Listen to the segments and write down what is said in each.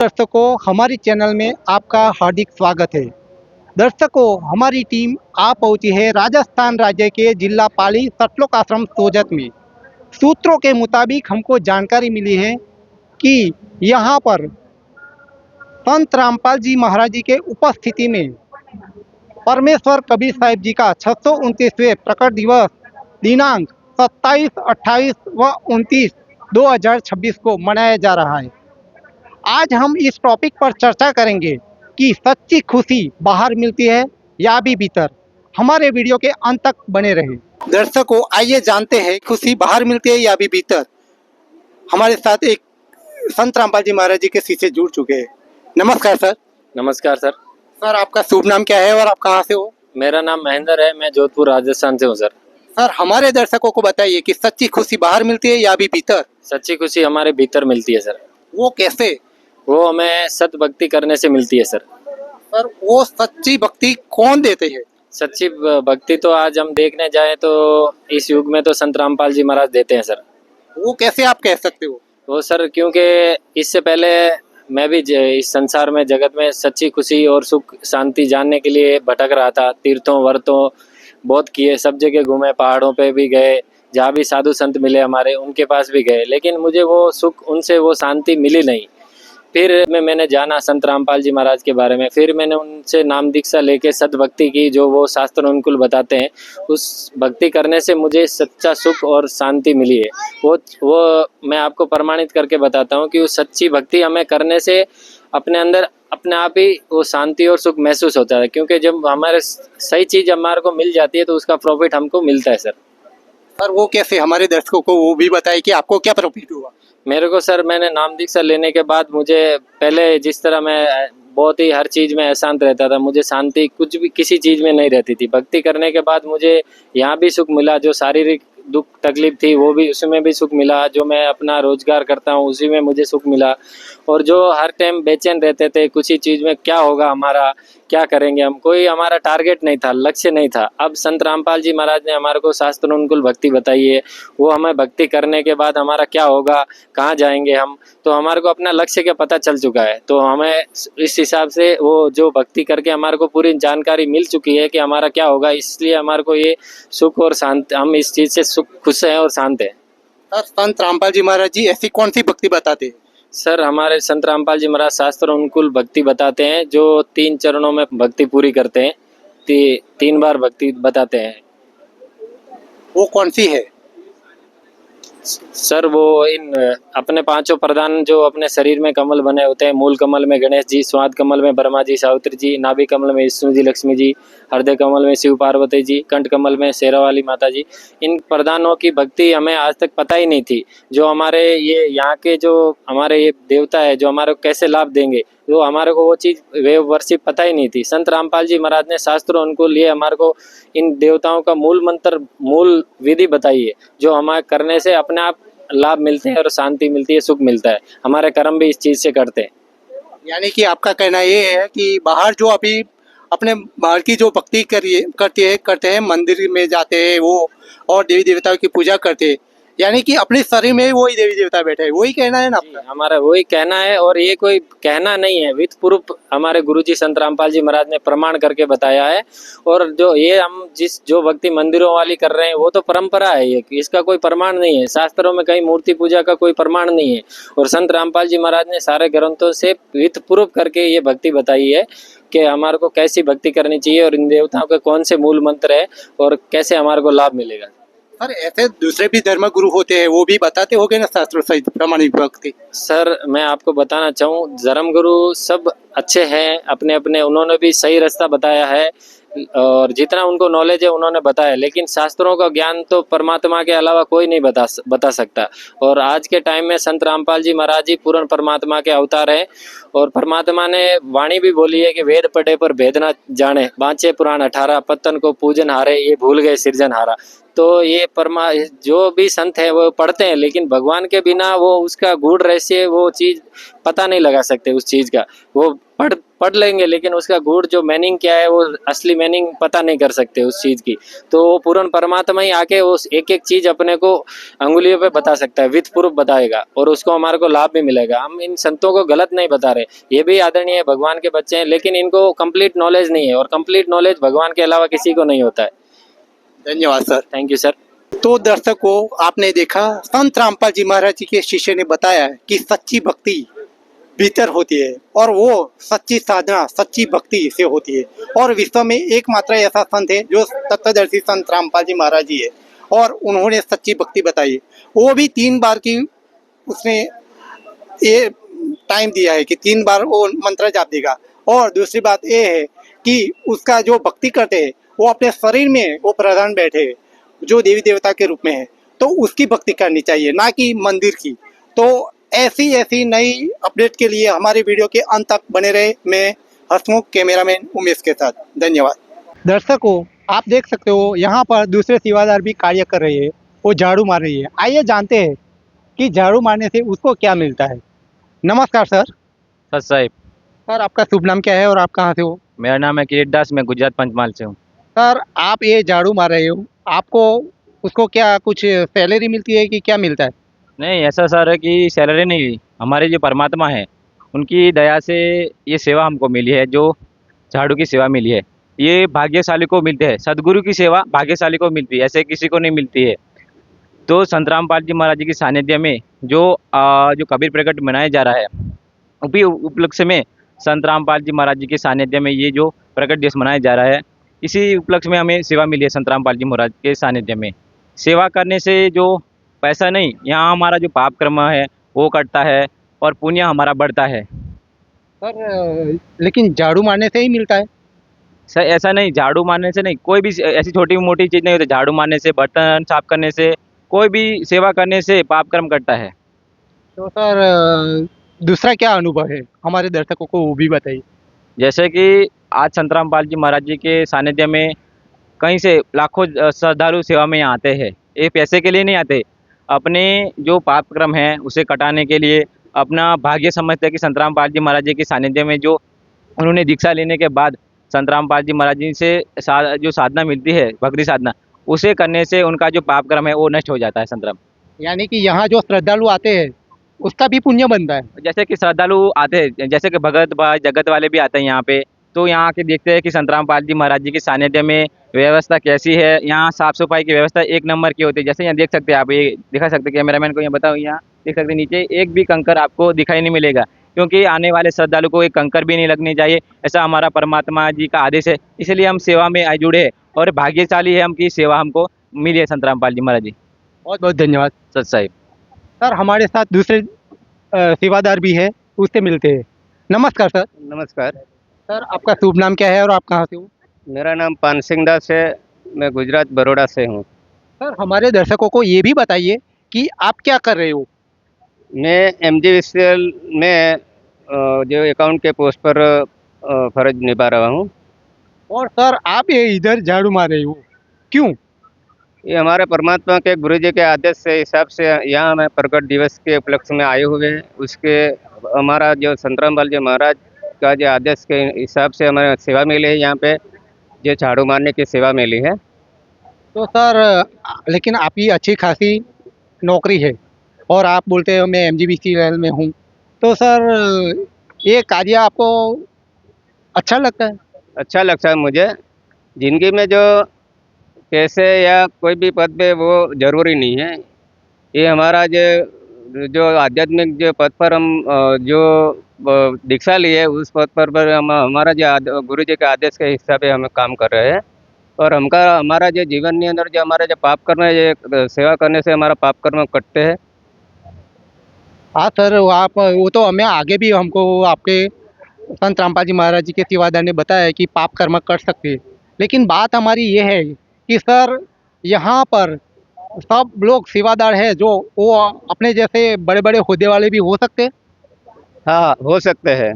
दर्शकों, हमारी चैनल में आपका हार्दिक स्वागत है। दर्शकों, हमारी टीम आ पहुंची है राजस्थान राज्य के जिला पाली सतलोक आश्रम सोजत में। सूत्रों के मुताबिक हमको जानकारी मिली है कि यहाँ पर संत रामपाल जी महाराज जी के उपस्थिति में परमेश्वर कबीर साहिब जी का 629वें प्रकट दिवस दिनांक 27, 28 व 29 2026 को मनाया जा रहा है। आज हम इस टॉपिक पर चर्चा करेंगे कि सच्ची खुशी बाहर मिलती है या भी भीतर। हमारे वीडियो के अंत तक बने रहे। दर्शकों, आइए जानते हैं खुशी बाहर मिलती है या भी भीतर। हमारे साथ एक संत रामपाल जी महाराज जी के शिष्य जुड़ चुके हैं। नमस्कार सर। नमस्कार सर। सर, आपका शुभ नाम क्या है और आप कहाँ से हो? मेरा नाम महेंद्र है, मैं जोधपुर राजस्थान से हूँ सर। सर, हमारे दर्शकों को बताइए कि सच्ची खुशी बाहर मिलती है या भी भीतर। सच्ची खुशी हमारे भीतर मिलती है सर। वो कैसे? वो हमें सत भक्ति करने से मिलती है सर। सर, वो सच्ची भक्ति कौन देते हैं? सच्ची भक्ति तो आज हम देखने जाए तो इस युग में तो संत रामपाल जी महाराज देते हैं सर। वो कैसे आप कह सकते हो? वो सर क्योंकि इससे पहले मैं भी इस संसार में जगत में सच्ची खुशी और सुख शांति जानने के लिए भटक रहा था। तीर्थों वर्तों बहुत किए, सब जगह घूमे, पहाड़ों पे भी गए, जहाँ भी साधु संत मिले हमारे उनके पास भी गए, लेकिन मुझे वो सुख, उनसे वो शांति मिली नहीं। फिर मैंने जाना संत रामपाल जी महाराज के बारे में। फिर मैंने उनसे नाम दीक्षा लेके सद्भक्ति की, जो वो शास्त्र अनुकूल बताते हैं, उस भक्ति करने से मुझे सच्चा सुख और शांति मिली है। वो मैं आपको प्रमाणित करके बताता हूँ कि वो सच्ची भक्ति हमें करने से अपने अंदर अपने आप ही वो शांति और सुख महसूस होता है। क्योंकि जब हमारे सही चीज़ हमारे को मिल जाती है तो उसका प्रॉफिट हमको मिलता है सर। सर, वो कैसे? हमारे दर्शकों को वो भी बताइए कि आपको क्या प्रॉफिट हुआ। मेरे को सर, मैंने नाम दीक्षा लेने के बाद मुझे पहले जिस तरह मैं बहुत ही हर चीज़ में अशांत रहता था, मुझे शांति कुछ भी किसी चीज़ में नहीं रहती थी। भक्ति करने के बाद मुझे यहाँ भी सुख मिला, जो शारीरिक दुख तकलीफ थी वो भी, उसमें भी सुख मिला। जो मैं अपना रोजगार करता हूँ उसी में मुझे सुख मिला। और जो हर टाइम बेचैन रहते थे कुछ ही चीज़ में, क्या होगा हमारा, क्या करेंगे हम, कोई हमारा टारगेट नहीं था, लक्ष्य नहीं था। अब संत रामपाल जी महाराज ने हमारे को शास्त्र अनुकूल भक्ति बताई है। वो हमें भक्ति करने के बाद हमारा क्या होगा, कहाँ जाएंगे हम, तो हमारे को अपना लक्ष्य का पता चल चुका है। तो हमें इस हिसाब से वो जो भक्ति करके हमारे को पूरी जानकारी मिल चुकी है कि हमारा क्या होगा, इसलिए हमारे को ये सुख और शांति, हम इस चीज़ से सुख खुश हैं और शांत हैं। सर, संत रामपाल जी महाराज जी ऐसी कौन सी भक्ति बताते हैं? सर, हमारे संत रामपाल जी महाराज शास्त्र अनुकूल भक्ति बताते हैं, जो 3 चरणों में भक्ति पूरी करते हैं। 3 बार भक्ति बताते हैं। वो कौन सी है? सर, वो इन अपने 5 प्रधान जो अपने शरीर में कमल बने होते हैं, मूल कमल में गणेश जी, स्वाद कमल में ब्रह्मा जी सावित्री जी, नाभि कमल में विष्णु जी लक्ष्मी जी, हृदय कमल में शिव पार्वती जी, कंठ कमल में शेरावाली माता जी। इन प्रधानों की भक्ति हमें आज तक पता ही नहीं थी। जो हमारे ये यहाँ के जो हमारे ये देवता है, जो हमारे को कैसे लाभ देंगे, तो हमारे को वो चीज़ वे वर्षिप पता ही नहीं थी। संत रामपाल जी महाराज ने शास्त्रों अनुकूल ये हमारे को इन देवताओं का मूल मंत्र, मूल विधि बताई है, जो हमारे करने से अपने आप लाभ मिलते हैं और शांति मिलती है, सुख मिलता है। हमारे कर्म भी इस चीज़ से करते हैं। यानी कि आपका कहना ये है कि बाहर जो अभी अपने बाहर की जो भक्ति करते हैं, मंदिर में जाते हैं वो, और देवी देवताओं की पूजा करते हैं, यानी कि अपने शरीर में वही देवी देवता बैठे हैं, वही कहना है ना आपका? हमारा वही कहना है, और ये कोई कहना नहीं है, विद प्रूफ हमारे गुरुजी संत रामपाल जी महाराज ने प्रमाण करके बताया है। और जो ये हम जो भक्ति मंदिरों वाली कर रहे हैं वो तो परंपरा है, ये इसका कोई प्रमाण नहीं है। शास्त्रों में कहीं मूर्ति पूजा का कोई प्रमाण नहीं है। और संत रामपाल जी महाराज ने सारे ग्रंथों से विद प्रूफ करके ये भक्ति बताई है कि हमारे को कैसी भक्ति करनी चाहिए और इन देवताओं के कौन से मूल मंत्र है और कैसे हमारे को लाभ मिलेगा। सर, ऐसे दूसरे भी धर्म गुरु होते हैं, वो भी बताते होंगे ना शास्त्र सहित प्रमाणिक भक्ति? सर, मैं आपको बताना चाहूँ, धर्म गुरु सब अच्छे हैं अपने अपने, उन्होंने भी सही रास्ता बताया है और जितना उनको नॉलेज है उन्होंने बताया। लेकिन शास्त्रों का ज्ञान तो परमात्मा के अलावा कोई नहीं बता सकता। और आज के टाइम में संत रामपाल जी महाराज जी पूर्ण परमात्मा के अवतार हैं। और परमात्मा ने वाणी भी बोली है कि वेद पढ़े पर भेद न जाने, बाँचे पुराण 18, पत्तन को पूजन हारे, ये भूल गए सिरजन हारा। तो ये जो भी संत है वो पढ़ते हैं, लेकिन भगवान के बिना वो उसका गूढ़ रहस्य, वो चीज़ पता नहीं लगा सकते उस चीज़ का। वो पढ़ लेंगे, लेकिन उसका गूढ़ जो मीनिंग क्या है वो असली मीनिंग पता नहीं कर सकते उस चीज़ की। तो वो पूर्ण परमात्मा ही आके उस एक एक चीज़ अपने को अंगुलियों पे बता सकता है, विथ प्रूफ बताएगा, और उसको हमारे को लाभ भी मिलेगा। हम इन संतों को गलत नहीं बता रहे, ये भी आदरणीय भगवान के बच्चे हैं, लेकिन इनको कंप्लीट नॉलेज नहीं है, और कंप्लीट नॉलेज भगवान के अलावा किसी को नहीं होता है। धन्यवाद सर। Thank you sir. तो दर्शकों, आपने देखा संत रामपाल जी महाराज जी के शिष्य ने बताया कि सच्ची भक्ति भीतर होती है, और वो सच्ची साधना सच्ची भक्ति से होती है। और विश्व में एकमात्र ऐसा संत है जो तत्वदर्शी संत रामपाल जी महाराज जी है, और उन्होंने सच्ची भक्ति बताई। वो भी 3 बार की उसने ये टाइम दिया है कि 3 बार वो मंत्र जाप देगा। और दूसरी बात ये है कि उसका जो भक्ति करते हैं वो अपने शरीर में वो प्रधान बैठे हैं, जो देवी देवता के रूप में है, तो उसकी भक्ति करनी चाहिए, ना कि मंदिर की। तो ऐसी नई अपडेट के लिए हमारे वीडियो के अंत तक बने रहे। मैं हसमुख, कैमरामैन उमेश के साथ। धन्यवाद। दर्शकों, आप देख सकते हो यहाँ पर दूसरे सेवादार भी कार्य कर रहे हैं, वो झाड़ू मार रही है। आइए जानते हैं कि झाड़ू मारने से उसको क्या मिलता है। नमस्कार सर। सर साहिब, सर, आपका शुभ नाम क्या है और आप कहाँ से हो? मेरा नाम है किरीट दास, मैं गुजरात पंचमहाल से हूँ। सर, आप ये झाड़ू मार रहे हो, आपको उसको क्या कुछ सैलरी मिलती है कि क्या मिलता है? नहीं, ऐसा सर है कि सैलरी नहीं, हमारे जो परमात्मा है उनकी दया से ये सेवा हमको मिली है, जो झाड़ू की सेवा मिली है। ये भाग्यशाली को मिलते हैं, सदगुरु की सेवा भाग्यशाली को मिलती है, ऐसे किसी को नहीं मिलती है। तो संत रामपाल जी महाराज जी की सानिध्य में जो कबीर प्रकट मनाया जा रहा है, उसी उपलक्ष्य में संत रामपाल जी महाराज जी के सानिध्य में ये जो प्रकट दिवस मनाया जा रहा है, इसी उपलक्ष्य में हमें सेवा मिली है संत रामपाल जी महाराज के सानिध्य में। सेवा करने से जो पैसा नहीं, यहाँ हमारा जो पाप कर्म है वो कटता है और पुण्य हमारा बढ़ता है। सर, लेकिन झाड़ू मारने से ही मिलता है? सर ऐसा नहीं, झाड़ू मारने से नहीं, कोई भी ऐसी छोटी मोटी चीज़ नहीं होती। झाड़ू मारने से, बर्तन साफ करने से, कोई भी सेवा करने से पाप कर्म कटता है। तो सर, दूसरा क्या अनुभव है, हमारे दर्शकों को वो भी बताइए। जैसे कि आज संत रामपाल जी महाराज जी के सानिध्य में कहीं से लाखों श्रद्धालु सेवा में यहाँ आते हैं। ये पैसे के लिए नहीं आते, अपने जो पाप क्रम है उसे कटाने के लिए, अपना भाग्य समझते हैं कि संत रामपाल जी महाराज जी के सानिध्य में जो उन्होंने दीक्षा लेने के बाद संत रामपाल जी महाराज जी से जो साधना मिलती है, भक्ति साधना, उसे करने से उनका जो पाप क्रम है वो नष्ट हो जाता है। संत राम, यानी कि यहाँ जो श्रद्धालु आते हैं उसका भी पुण्य बनता है। जैसे कि श्रद्धालु आते हैं, जैसे कि भगत भाई जगत वाले भी आते हैं यहाँ पे, तो यहाँ आके देखते हैं कि संत रामपाल जी महाराज जी के सानिध्य में व्यवस्था कैसी है। यहाँ साफ सफाई की व्यवस्था एक नंबर की होती है। जैसे यहाँ देख सकते हैं आप, ये दिखा सकते हैं, कैमरामैन को यहाँ बताओ, यहाँ देख सकते हैं नीचे एक भी कंकर आपको दिखाई नहीं मिलेगा, क्योंकि आने वाले श्रद्धालु को एक कंकर भी नहीं लगनी चाहिए, ऐसा हमारा परमात्मा जी का आदेश है। इसलिए हम सेवा में आए जुड़े हैं और भाग्यशाली है हम कि सेवा हमको मिली है संत रामपाल जी महाराज जी। बहुत बहुत धन्यवाद। सत साहिब। सर, हमारे साथ दूसरे सेवादार भी है, उससे मिलते हैं। नमस्कार सर। नमस्कार, सर, आपका शुभ नाम क्या है और आप कहाँ से हो? मेरा नाम पान सिंह दास है, मैं गुजरात बड़ौदा से हूँ। सर, हमारे दर्शकों को ये भी बताइए कि आप क्या कर रहे हो? मैं MGVCL में जो अकाउंट के पोस्ट पर फर्ज निभा रहा हूँ। और सर, आप ये इधर झाड़ू मार रहे हो, क्यों? ये हमारे परमात्मा के गुरु जी के आदेश से हिसाब से यहाँ मैं प्रकट दिवस के उपलक्ष्य में आए हुए हैं। उसके हमारा जो संत रामपाल जी महाराज का जो आदेश के हिसाब से हमारे सेवा मिली है, यहाँ पे जो झाड़ू मारने की सेवा मिली है। तो सर, लेकिन आपकी अच्छी खासी नौकरी है और आप बोलते हो मैं MGVCL में हूँ, तो सर ये कार्य आपको अच्छा लगता है? अच्छा लगता है मुझे। जिंदगी में जो पैसे या कोई भी पद पे वो जरूरी नहीं है। ये हमारा जो जो आध्यात्मिक जो पद पर हम जो दीक्षा लिए, उस पद पर हम हमारा जो गुरु जी के आदेश के हिसाब से हम काम कर रहे हैं। और हमारा जो जीवन के अंदर जो हमारा जो पाप कर्म है, ये सेवा करने से हमारा पाप कर्म कटते हैं। हाँ सर, आप वो तो हमें आगे भी हमको आपके संत रामपाल जी महाराज जी के सेवादार ने बताया है कि पाप कर्म कर सकते हैं। लेकिन बात हमारी ये है कि सर, यहाँ पर सब लोग सेवादार है जो वो अपने जैसे बड़े बड़े ओहदे वाले भी हो सकते हैं। हाँ, हो सकते हैं,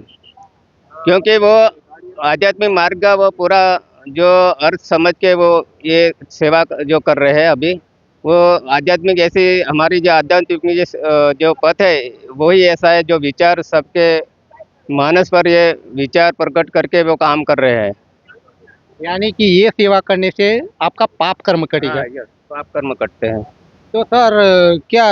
क्योंकि वो आध्यात्मिक मार्ग का वो पूरा जो अर्थ समझ के वो ये सेवा जो कर रहे हैं अभी, वो आध्यात्मिक ऐसी हमारी जो आध्यात्मिक जो पथ है वही ऐसा है जो विचार सबके मानस पर ये विचार प्रकट करके वो काम कर रहे हैं। यानी कि ये सेवा करने से आपका पाप कर्म कटेगा। हाँ, yes, पाप कर्म करते हैं। तो सर क्या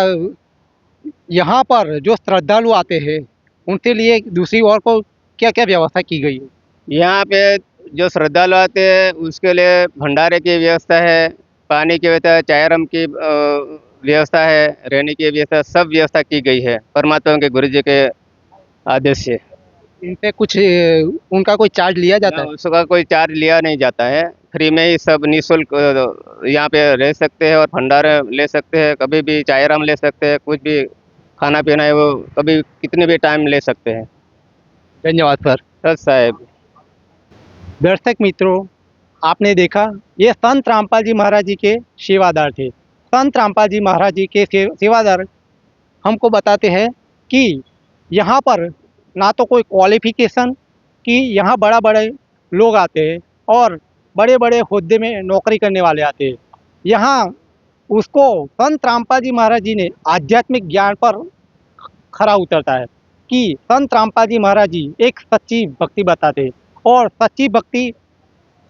यहाँ पर जो श्रद्धालु आते हैं उनके लिए दूसरी ओर को क्या क्या व्यवस्था की गई है? यहाँ पे जो श्रद्धालु आते हैं उसके लिए भंडारे की व्यवस्था है, पानी की व्यवस्था है, चाय रम की व्यवस्था है, रहने की व्यवस्था, सब व्यवस्था की गई है परमात्मा के गुरु जी के आदेश से। इनसे कुछ उनका कोई चार्ज लिया जाता है? उसका कोई चार्ज लिया नहीं जाता है, फ्री में ही सब निःशुल्क यहाँ पे रह सकते हैं और भंडारे ले सकते हैं, कभी भी चाय रम ले सकते हैं, कुछ भी खाना पीना है वो कभी कितने भी टाइम ले सकते हैं। धन्यवाद सर। सच साहेब। दर्शक मित्रों, आपने देखा ये संत रामपाल जी महाराज जी के सेवादार थे। संत रामपाल जी महाराज जी के सेवादार हमको बताते हैं कि यहाँ पर ना तो कोई क्वालिफिकेशन कि यहाँ बड़ा बड़े लोग आते हैं और बड़े बड़े हुद्दे में नौकरी करने वाले आते हैं। यहाँ उसको संत रामपाल जी महाराज जी ने आध्यात्मिक ज्ञान पर खरा उतरता है कि संत रामपाल जी महाराज जी एक सच्ची भक्ति बताते हैं और सच्ची भक्ति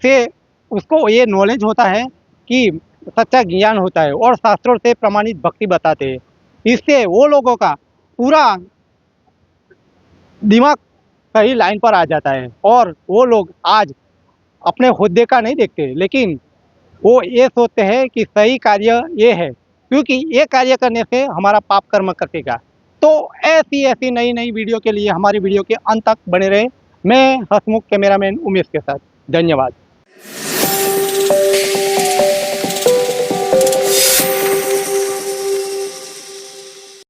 से उसको ये नॉलेज होता है कि सच्चा ज्ञान होता है और शास्त्रों से प्रमाणित भक्ति बताते हैं। इससे वो लोगों का पूरा दिमाग सही लाइन पर आ जाता है और वो लोग आज अपने हुद्दे का नहीं देखते, लेकिन वो ये सोचते हैं कि सही कार्य ये है क्योंकि ये कार्य करने से हमारा पाप कर्म कटेगा। तो ऐसी ऐसी नई नई वीडियो के लिए हमारी वीडियो के अंत तक बने रहे। मैं हसमुख कैमरामैन उमेश के साथ। धन्यवाद।